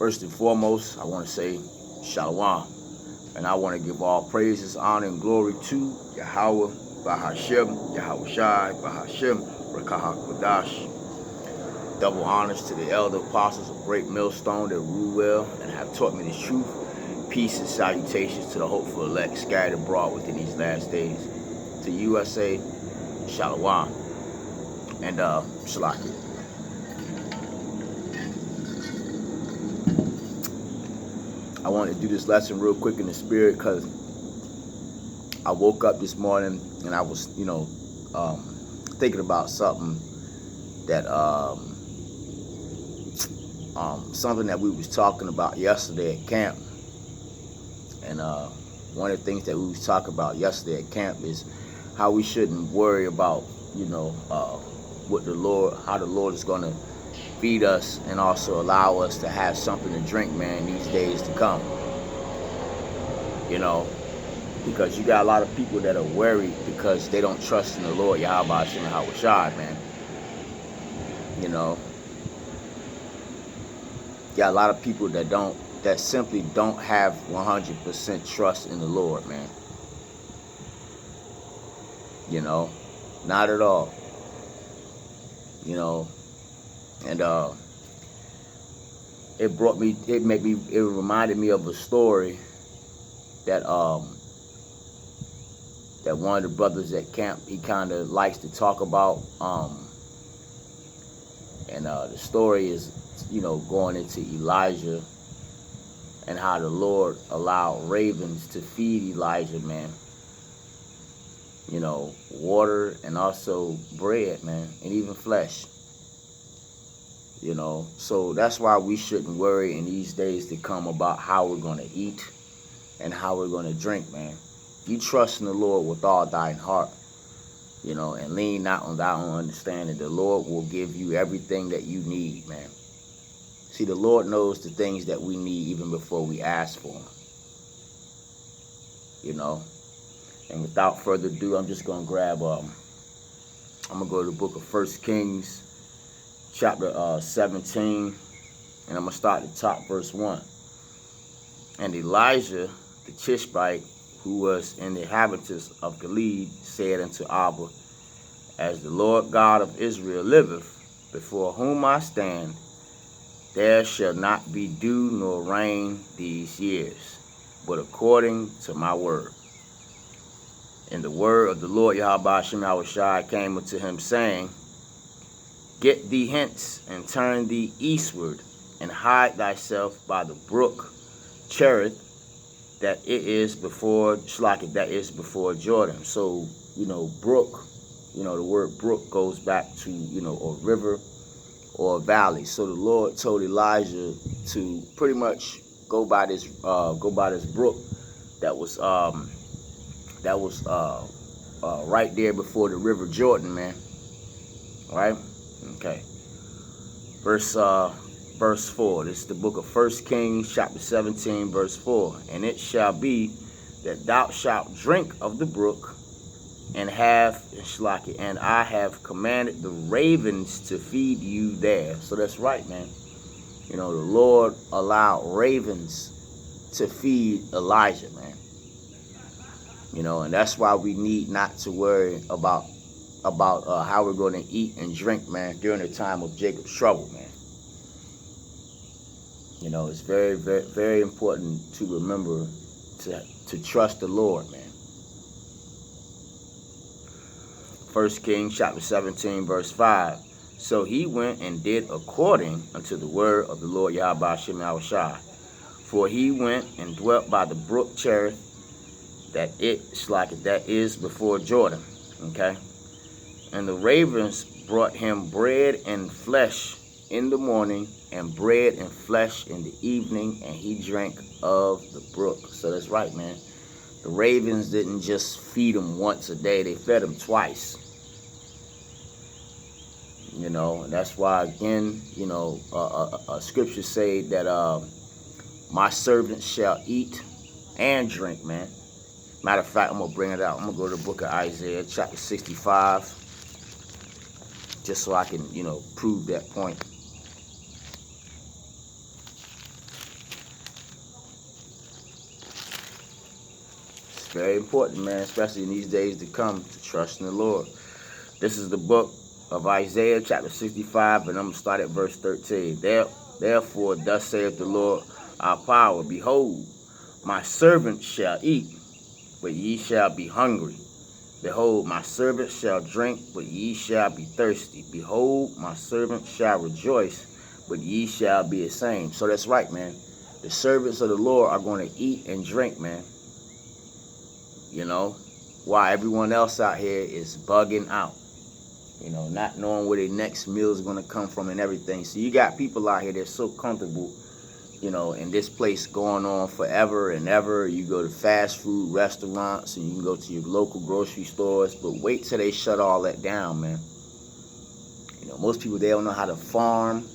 First and foremost, I want to say Shalom. And I want to give all praises, honor, and glory to Yahweh, Bahashem, Yahweh Shai, Bahashem, Rakaha Kodash. Double honors to the elder apostles of Great Millstone that rule well and have taught me this truth. Peace and salutations to the hopeful elect scattered abroad within these last days. To USA, Shalom. And Shalaki. I wanted to do this lesson real quick in the spirit because I woke up this morning and I was, thinking about something that something that we was talking about yesterday at camp. And one of the things that we was talking about yesterday at camp is how we shouldn't worry about, what the Lord, how the Lord is going to feed us and also allow us to have something to drink, man, these days to come. Because you got a lot of people that are worried because they don't trust in the Lord, Yahweh Hashem and Yahweh Shai, man. Got a lot of people that simply don't have 100% trust in the Lord, man. Not at all. And it reminded me of a story that that one of the brothers at camp, he kind of likes to talk about. And the story is, going into Elijah and how the Lord allowed ravens to feed Elijah, man. Water and also bread, man, and even flesh. So that's why we shouldn't worry in these days to come about how we're going to eat and how we're going to drink, man. You trust in the Lord with all thine heart, and lean not on thy own understanding. The Lord will give you everything that you need, man. See, the Lord knows the things that we need even before we ask for them. And without further ado, I'm just going to grab, I'm going to go to the book of 1 Kings, chapter 17, and I'm going to start at the top, verse 1. And Elijah the Tishbite, who was in the inhabitants of Gilead, said unto Abba, As the Lord God of Israel liveth, before whom I stand, there shall not be dew nor rain these years, but according to my word. And the word of the Lord Yahweh Hashem Yahweh Shai came unto him, saying, Get thee hence, and turn thee eastward, and hide thyself by the brook Cherith, that it is before Shalakit, that is before Jordan. So, brook, the word brook goes back to, a river or a valley. So the Lord told Elijah to pretty much go by this brook that was right there before the river Jordan, man. Right? Okay. Verse 4. This is the book of 1 Kings, chapter 17, verse 4. And it shall be that thou shalt drink of the brook, and I have commanded the ravens to feed you there. So that's right, man. The Lord allowed ravens to feed Elijah, man. And that's why we need not to worry about how we're going to eat and drink, man, during the time of Jacob's trouble, man. It's very, very, very important to remember to trust the Lord, man. 1 Kings chapter 17, verse 5. So he went and did according unto the word of the Lord Yahweh Hashem Yahweh Shai. For he went and dwelt by the brook Cherith, that is before Jordan. Okay? And the ravens brought him bread and flesh in the morning, and bread and flesh in the evening, and he drank of the brook. So that's right, man. The ravens didn't just feed him once a day, they fed him twice. And that's why, again, scriptures say that my servants shall eat and drink, man. Matter of fact, I'm going to bring it out. I'm going to go to the book of Isaiah, chapter 65, just so I can, prove that point. Very important, man, especially in these days to come, to trust in the Lord. This is the book of Isaiah, chapter 65, and I'm going to start at verse 13. Therefore, thus saith the Lord our power, behold, my servant shall eat, but ye shall be hungry. Behold, my servant shall drink, but ye shall be thirsty. Behold, my servant shall rejoice, but ye shall be ashamed. So that's right, man. The servants of the Lord are going to eat and drink, man. You know, while everyone else out here is bugging out. You know, not knowing where their next meal is going to come from and everything. So you got people out here that's so comfortable, you know, in this place going on forever and ever. You go to fast food restaurants and you can go to your local grocery stores, but wait till they shut all that down, man. You know, most people, they don't know how to farm.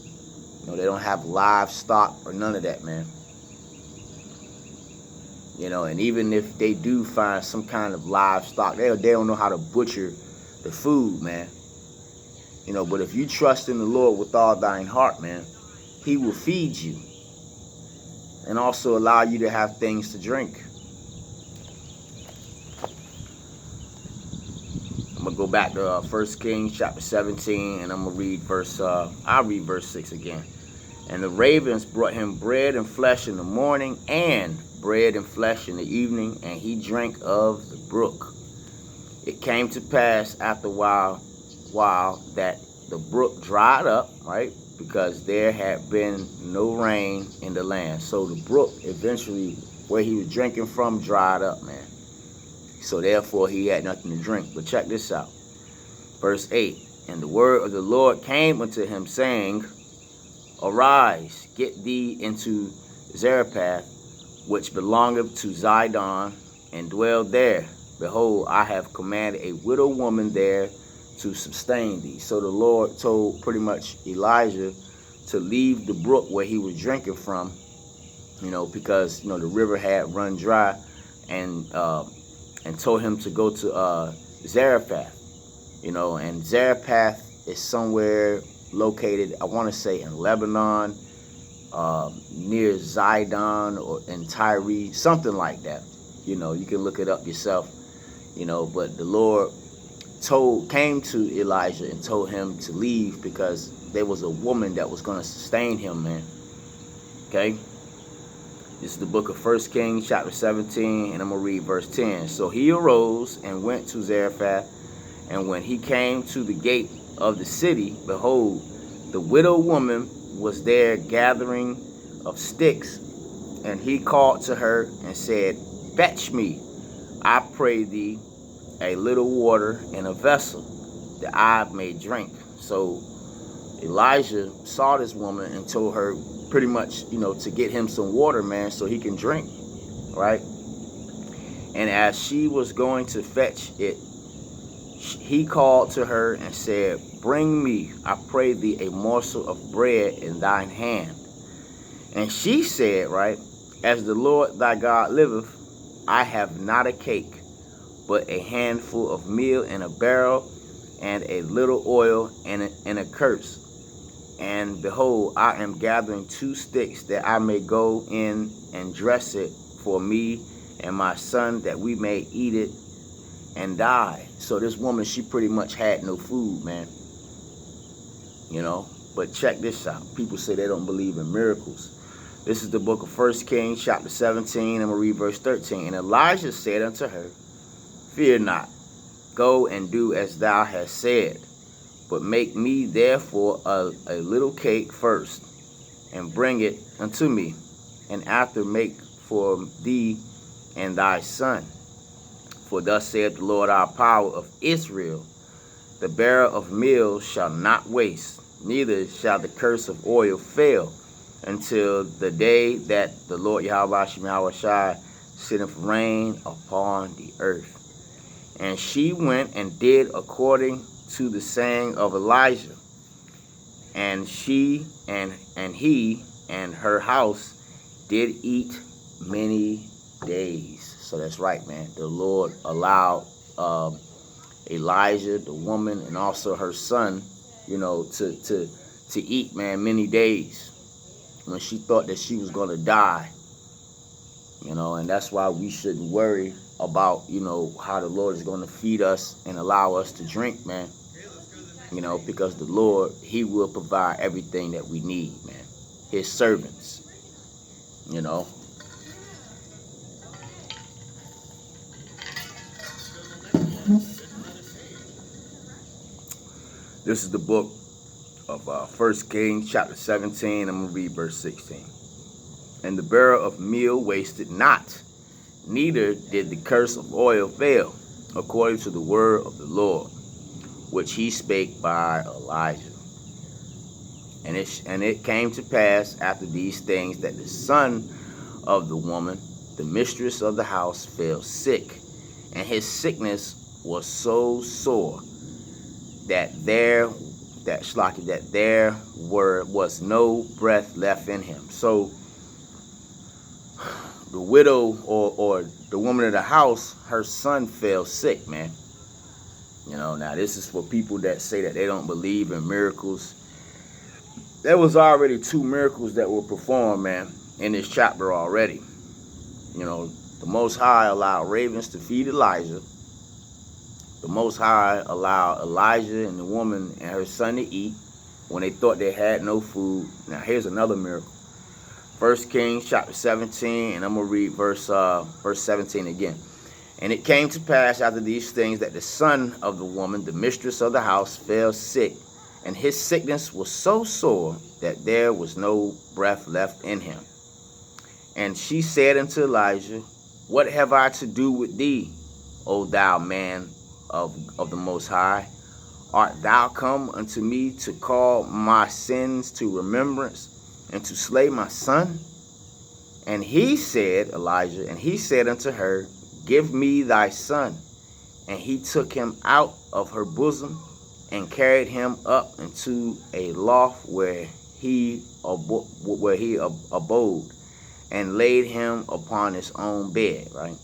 You know, they don't have livestock or none of that, man. You know, and even if they do find some kind of livestock, they don't know how to butcher the food, man. You know, but if you trust in the Lord with all thine heart, man, he will feed you and also allow you to have things to drink. I'm going to go back to 1 Kings chapter 17, and I'm going to read I'll read verse 6 again. And the ravens brought him bread and flesh in the morning, and bread and flesh in the evening, and he drank of the brook. It came to pass after a while that the brook dried up, right? Because there had been no rain in the land. So the brook eventually, where he was drinking from, dried up, man. So therefore he had nothing to drink. But check this out. Verse 8. And the word of the Lord came unto him, saying, Arise, get thee into Zarephath, which belongeth to Zidon, and dwell there. Behold, I have commanded a widow woman there to sustain thee. So the Lord told pretty much Elijah to leave the brook where he was drinking from, you know, because, you know, the river had run dry, and told him to go to Zarephath, you know, and Zarephath is somewhere located, I want to say, in Lebanon, near Zidon or in Tyre, something like that. You know, you can look it up yourself, you know, but the Lord came to Elijah and told him to leave because there was a woman that was going to sustain him, man. Okay? This is the book of 1 Kings chapter 17, and I'm going to read verse 10. So he arose and went to Zarephath, and when he came to the gate of the city, behold, the widow woman was there gathering of sticks, and he called to her and said, Fetch me, I pray thee, a little water in a vessel, that I may drink. So Elijah saw this woman and told her pretty much, you know, to get him some water, man, so he can drink, right? And as she was going to fetch it, he called to her and said, Bring me, I pray thee, a morsel of bread in thine hand. And she said, right, As the Lord thy God liveth, I have not a cake, but a handful of meal in a barrel, and a little oil in a curse. And behold, I am gathering 2 sticks, that I may go in and dress it for me and my son, that we may eat it and die. So this woman, she pretty much had no food, man. You know, but check this out. People say they don't believe in miracles. This is the book of 1 Kings chapter 17, and we'll read verse 13. And Elijah said unto her, Fear not, go and do as thou hast said, but make me therefore a little cake first, and bring it unto me, and after make for thee and thy son. For thus saith the Lord our power of Israel, the bearer of meal shall not waste, neither shall the curse of oil fail, until the day that the Lord Yahweh Shai sendeth rain upon the earth. And she went and did according to the saying of Elijah. And she and he and her house did eat many days. So that's right, man. The Lord allowed Elijah, the woman, and also her son, you know, to eat, man, many days, when she thought that she was going to die. You know, and that's why we shouldn't worry about, how the Lord is going to feed us and allow us to drink, man. Because the Lord, he will provide everything that we need, man. His servants, This is the book of 1 Kings chapter 17. I'm going to read verse 16. And the barrel of meal wasted not, neither did the curse of oil fail, according to the word of the Lord, which he spake by Elijah. And it came to pass after these things that the son of the woman, the mistress of the house, fell sick, and his sickness was so sore that there was no breath left in him. So the widow or the woman of the house, her son fell sick, man. Now this is for people that say that they don't believe in miracles. There was already 2 miracles that were performed, man, in this chapter already. The Most High allowed ravens to feed Elijah. The Most High allowed Elijah and the woman and her son to eat when they thought they had no food. Now here's another miracle. 1 Kings chapter 17, and I'm going to read verse 17 again. And it came to pass after these things that the son of the woman, the mistress of the house, fell sick, and his sickness was so sore that there was no breath left in him. And she said unto Elijah, What have I to do with thee, O thou man of the Most High? Art thou come unto me to call my sins to remembrance, and to slay my son? And he said, Elijah, and he said unto her, Give me thy son. And he took him out of her bosom, and carried him up into a loft where he abode, and laid him upon his own bed, right?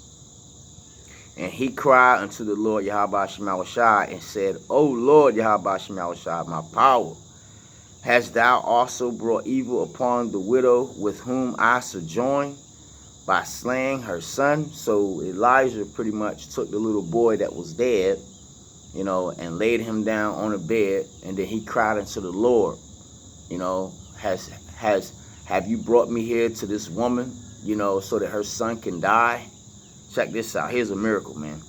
And he cried unto the Lord Yahweh Shemawashai, and said, O Lord Yahweh Shemawashai, my power, hast thou also brought evil upon the widow with whom I sojourn, by slaying her son? So Elijah pretty much took the little boy that was dead, and laid him down on a bed, and then he cried unto the Lord, have you brought me here to this woman, so that her son can die? Check this out. Here's a miracle, man.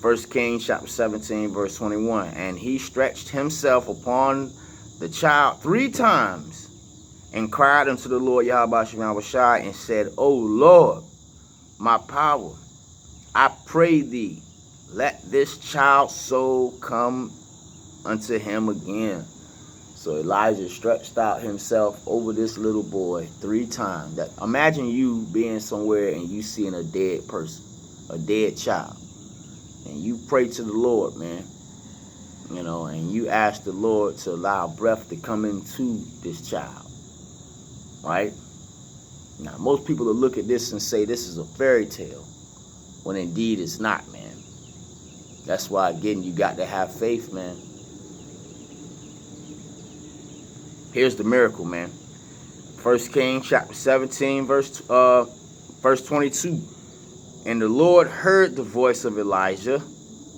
1 Kings chapter 17, verse 21. And he stretched himself upon the child 3 times, and cried unto the Lord Yahweh Shemawashai, and said, O Lord, my power, I pray thee, let this child's soul come unto him again. So Elijah stretched out himself over this little boy 3 times. Imagine you being somewhere and you seeing a dead person, a dead child, and you pray to the Lord, man, and you ask the Lord to allow breath to come into this child, right? Now, most people will look at this and say this is a fairy tale, when indeed it's not, man. That's why, again, you got to have faith, man. Here's the miracle, man. 1 Kings chapter 17, verse 22. And the Lord heard the voice of Elijah,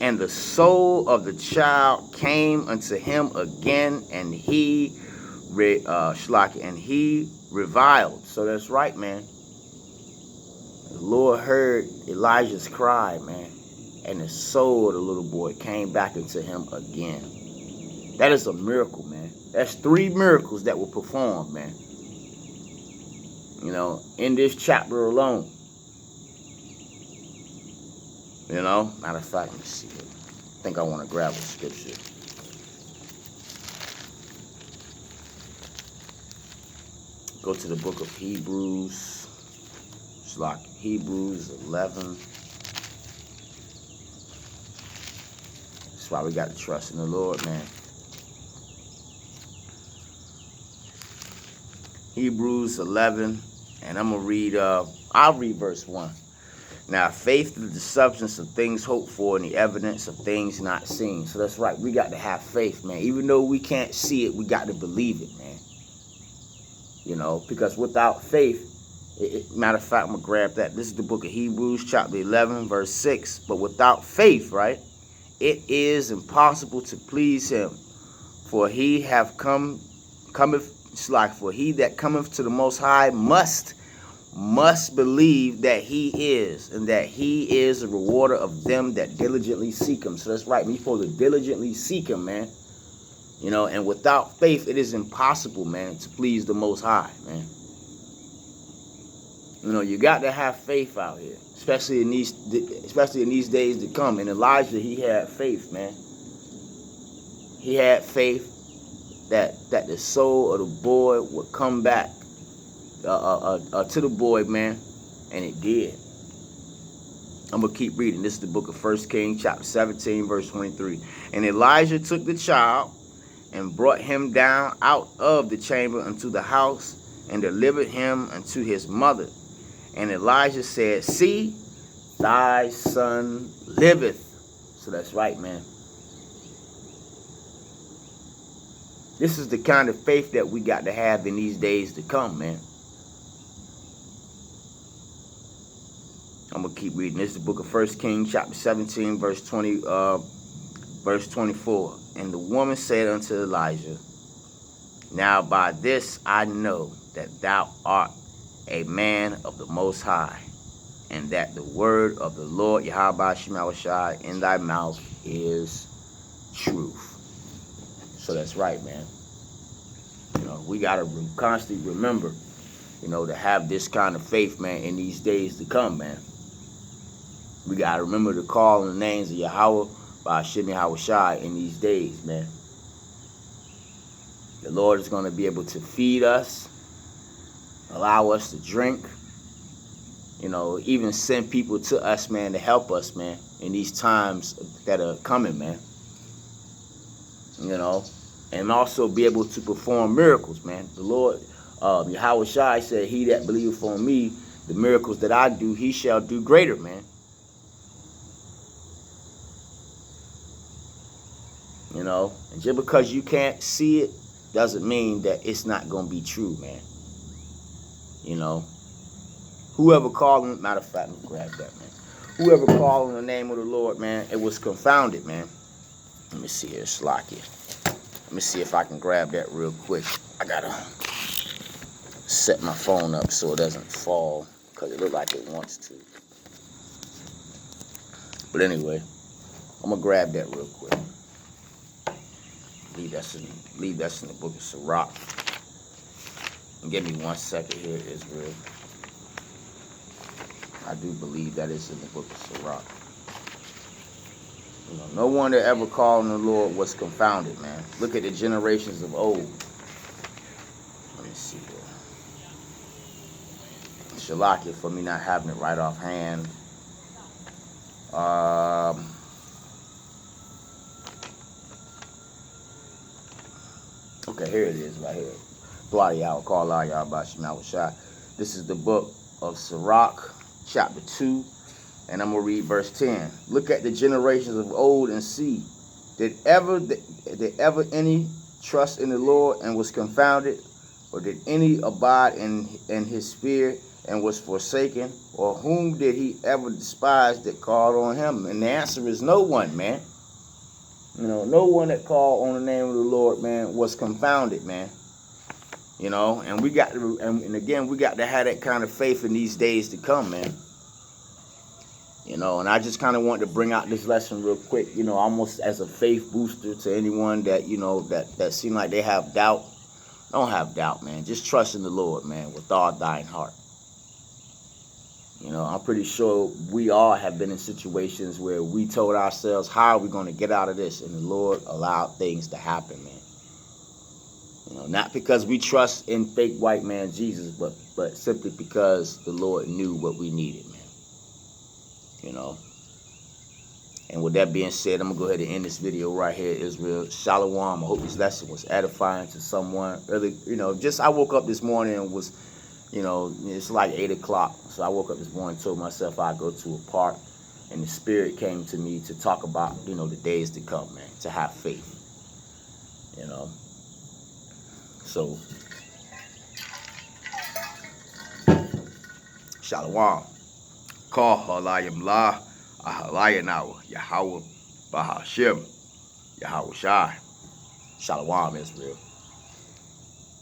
and the soul of the child came unto him again, and he reviled. So that's right, man. The Lord heard Elijah's cry, man, and the soul of the little boy came back into him again. That is a miracle, man. That's 3 miracles that were performed, man. In this chapter alone. Matter of fact, let me see it. I think I want to grab a scripture. Go to the book of Hebrews. It's like Hebrews 11. That's why we got to trust in the Lord, man. Hebrews 11, and I'm going to read, I'll read verse 1. Now, faith is the substance of things hoped for and the evidence of things not seen. So that's right. We got to have faith, man. Even though we can't see it, we got to believe it, man. Because without faith, Matter of fact, I'm going to grab that. This is the book of Hebrews, chapter 11, verse 6. But without faith, right, it is impossible to please him. For he that cometh to the Most High must believe that he is, and that he is a rewarder of them that diligently seek him. So that's right. We're supposed to diligently seek him, man. You know, and without faith, it is impossible, man, to please the Most High, man. You know, you got to have faith out here, especially in these days to come. And Elijah, he had faith, man. He had faith that the soul of the boy would come back to the boy, man, and it did. I'm going to keep reading. This is the book of 1 Kings, chapter 17, verse 23. And Elijah took the child and brought him down out of the chamber unto the house and delivered him unto his mother. And Elijah said, see, thy son liveth. So that's right, man. This is the kind of faith that we got to have in these days to come, man. I'm going to keep reading. This is the book of 1 Kings, chapter 17, verse 24. And the woman said unto Elijah, now by this I know that thou art a man of the Most High, and that the word of the Lord Yahweh Shemawashai in thy mouth is truth. So that's right, man. You know, we got to constantly remember, you know, to have this kind of faith, man, in these days to come, man. We got to remember to call on the names of Yahweh by Shemawashai in these days, man. The Lord is going to be able to feed us, allow us to drink, you know, even send people to us, man, to help us, man, in these times that are coming, man. You know, and also be able to perform miracles, man. The Lord, Yahweh Shai said, he that believeth on me, the miracles that I do, he shall do greater, man. You know, and just because you can't see it doesn't mean that it's not going to be true, man. You know, whoever called, matter of fact, let me grab that, man. Whoever called in the name of the Lord, man, it was confounded, man. Let me see here, Slocky. Let me see if I can grab that real quick. I gotta set my phone up so it doesn't fall, because it looks like it wants to. But anyway, I'm gonna grab that real quick. Leave that's in the book of Sirach. And give me 1 second here, Israel. I do believe that is in the book of Sirach. You know, no one that ever called on the Lord was confounded, man. Look at the generations of old. Let me see here. Shalakia for me not having it right offhand. Okay, here it is right here. This is the book of Sirach, chapter 2, and I'm going to read verse 10. Look at the generations of old and see, did ever any trust in the Lord and was confounded? Or did any abide in his fear and was forsaken? Or whom did he ever despise that called on him? And the answer is no one, man. You know, no one that called on the name of the Lord, man, was confounded, man. You know, and we got to, and again, we got to have that kind of faith in these days to come, man. You know, and I just kind of want to bring out this lesson real quick, you know, almost as a faith booster to anyone that, you know, that seem like they have doubt. Don't have doubt, man. Just trust in the Lord, man, with all thine heart. You know, I'm pretty sure we all have been in situations where we told ourselves, how are we going to get out of this? And the Lord allowed things to happen, man. You know, not because we trust in fake white man Jesus, but simply because the Lord knew what we needed, man. You know. And with that being said, I'm going to go ahead and end this video right here, Israel. Shalom. I hope this lesson was edifying to someone. Really, you know, just I woke up this morning and was, you know, it's like 8 o'clock. So I woke up this morning and told myself I'd go to a park. And the Spirit came to me to talk about, you know, the days to come, man. To have faith. You know. So Shalom. Call Halayim La, Ahalayan Yahweh Bahashim, Yahweh Shai. Shalom, Israel.